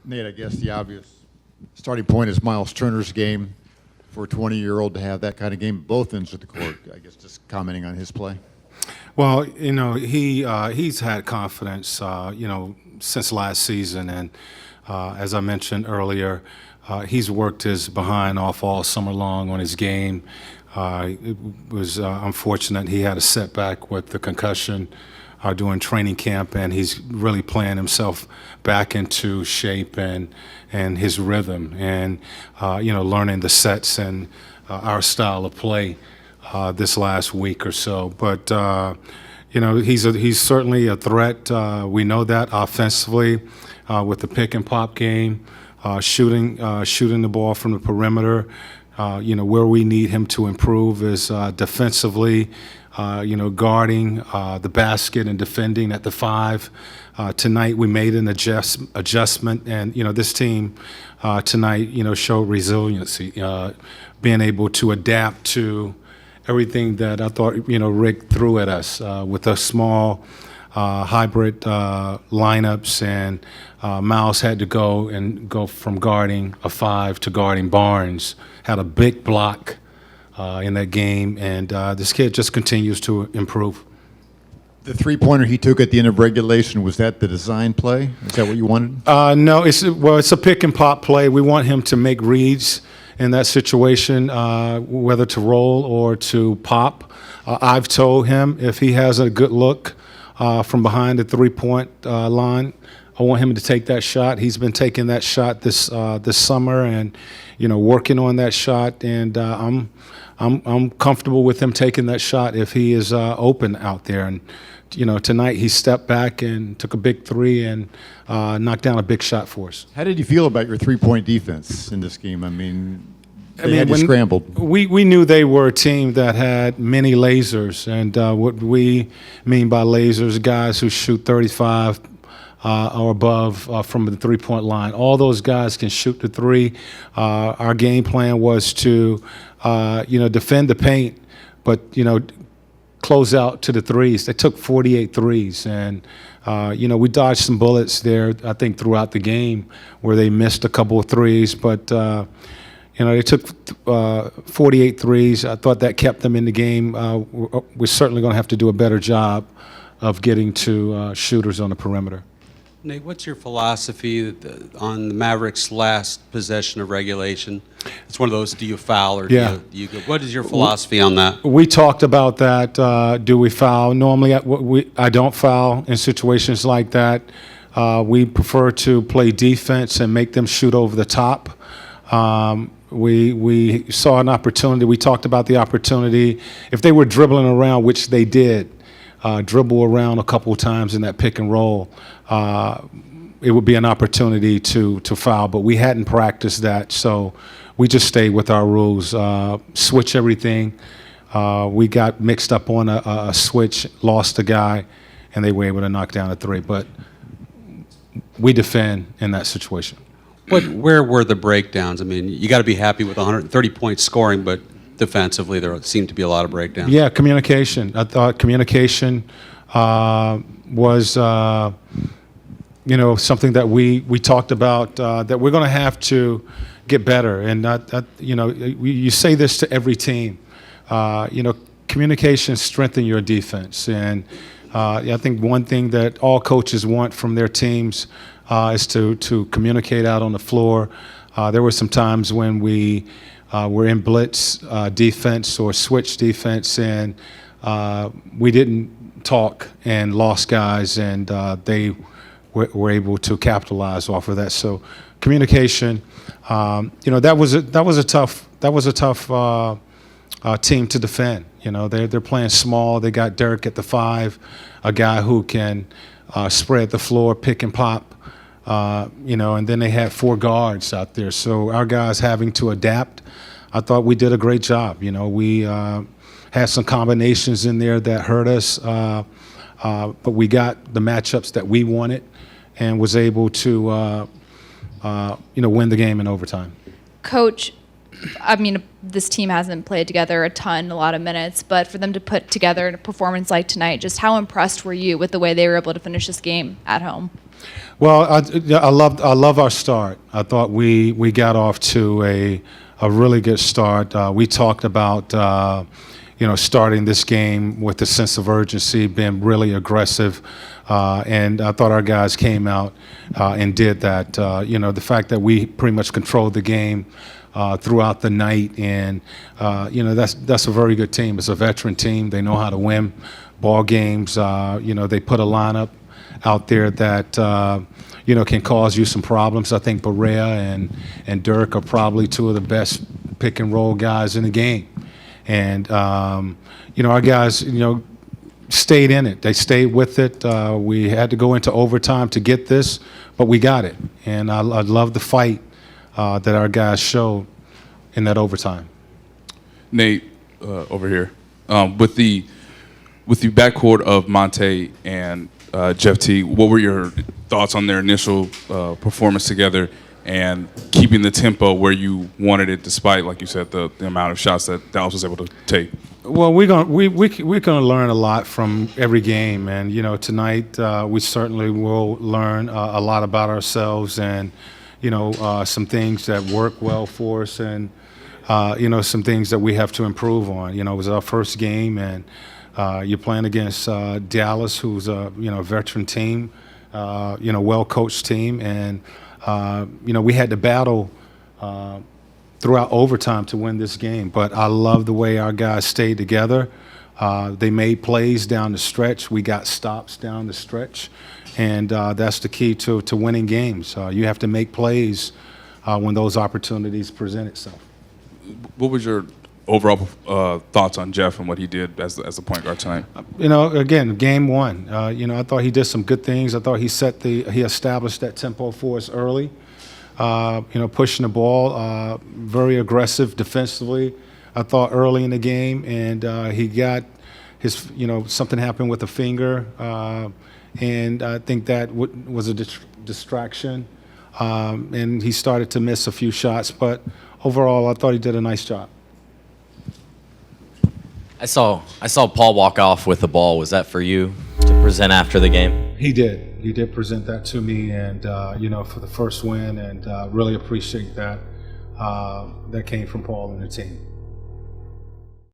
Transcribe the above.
Nate, I guess the obvious starting point is Miles Turner's game. For a 20-year-old to have that kind of game, both ends of the court, I guess just commenting on his play. Well, he's had confidence, since last season, and as I mentioned earlier, he's worked his behind off all summer long on his game. It was unfortunate he had a setback with the concussion during training camp, and he's really playing himself back into shape and his rhythm, and learning the sets and our style of play this last week or so. But he's certainly a threat. We know that offensively with the pick and pop game, shooting the ball from the perimeter. Where we need him to improve is defensively. Guarding the basket and defending at the 5. Tonight we made an adjustment, and this team tonight showed resiliency, being able to adapt to everything that I thought Rick threw at us with a small hybrid lineups, and Miles had to go from guarding a 5 to guarding Barnes. Had a big block in that game, and this kid just continues to improve. The three-pointer he took at the end of regulation, was that the design play? Is that what you wanted? No, it's a pick and pop play. We want him to make reads in that situation, whether to roll or to pop. I've told him if he has a good look from behind the three-point line, I want him to take that shot. He's been taking that shot this summer, and working on that shot, and I'm comfortable with him taking that shot if he is open out there. And tonight he stepped back and took a big three and knocked down a big shot for us. How did you feel about your three-point defense in this game? They had you scrambled. We knew they were a team that had many lasers, and what we mean by lasers, guys who shoot 35 or above from the three-point line. All those guys can shoot the three. Our game plan was to, defend the paint, but, close out to the threes. They took 48 threes, and, we dodged some bullets there, I think, throughout the game where they missed a couple of threes, but, they took 48 threes. I thought that kept them in the game. We're certainly going to have to do a better job of getting to shooters on the perimeter. Nate, what's your philosophy on the Mavericks' last possession of regulation? It's one of those, do you foul or do you go? What is your philosophy on that? We talked about that. Do we foul? Normally, I don't foul in situations like that. We prefer to play defense and make them shoot over the top. We saw an opportunity. We talked about the opportunity. If they were dribbling around, which they did, dribble around a couple of times in that pick and roll, it would be an opportunity to foul, but we hadn't practiced that, so we just stayed with our rules. Switch everything. We got mixed up on a switch, lost a guy, and they were able to knock down a three, but we defend in that situation. Where were the breakdowns? You got to be happy with 130 points scoring, but defensively there seemed to be a lot of breakdowns. Yeah, communication. I thought communication was something that we talked about, that we're going to have to get better. And you say this to every team. Communication strengthens your defense. And I think one thing that all coaches want from their teams is to communicate out on the floor. There were some times when we were in blitz defense or switch defense, and we didn't talk and lost guys, and they were able to capitalize off of that. So communication, that was a tough team to defend. They're playing small. They got Derek at the 5, a guy who can spread the floor, pick and pop. And then they had 4 guards out there. So our guys having to adapt. I thought we did a great job. We had some combinations in there that hurt us, but we got the matchups that we wanted and was able to, win the game in overtime. Coach, this team hasn't played together a lot of minutes, but for them to put together a performance like tonight, just how impressed were you with the way they were able to finish this game at home? Well, I love our start. I thought we got off to a really good start. We talked about starting this game with a sense of urgency, being really aggressive, and I thought our guys came out and did that. The fact that we pretty much controlled the game throughout the night, and that's a very good team. It's a veteran team. They know how to win ball games. They put a lineup out there that can cause you some problems. I think Barea and Dirk are probably two of the best pick and roll guys in the game, and our guys stayed in it. They stayed with it. We had to go into overtime to get this, but we got it, and I love the fight that our guys showed in that overtime. Nate, over here, with the backcourt of Monte and Jeff T, what were your thoughts on their initial performance together and keeping the tempo where you wanted it, despite, like you said, the amount of shots that Dallas was able to take? Well, we're gonna learn a lot from every game, and tonight we certainly will learn a lot about ourselves and some things that work well for us, and some things that we have to improve on. It was our first game, and you're playing against Dallas, who's a veteran team, well-coached team, and we had to battle throughout overtime to win this game. But I love the way our guys stayed together. They made plays down the stretch. We got stops down the stretch, and that's the key to winning games. You have to make plays when those opportunities present itself. What was your overall thoughts on Jeff and what he did as the point guard tonight? Again, game one. I thought he did some good things. I thought he established that tempo for us early. Pushing the ball, very aggressive defensively. I thought early in the game, and he got his, something happened with the finger, and I think that was a distraction, and he started to miss a few shots. But overall, I thought he did a nice job. I saw Paul walk off with the ball. Was that for you to present after the game? He did. He did present that to me, and for the first win, and really appreciate that. That came from Paul and the team.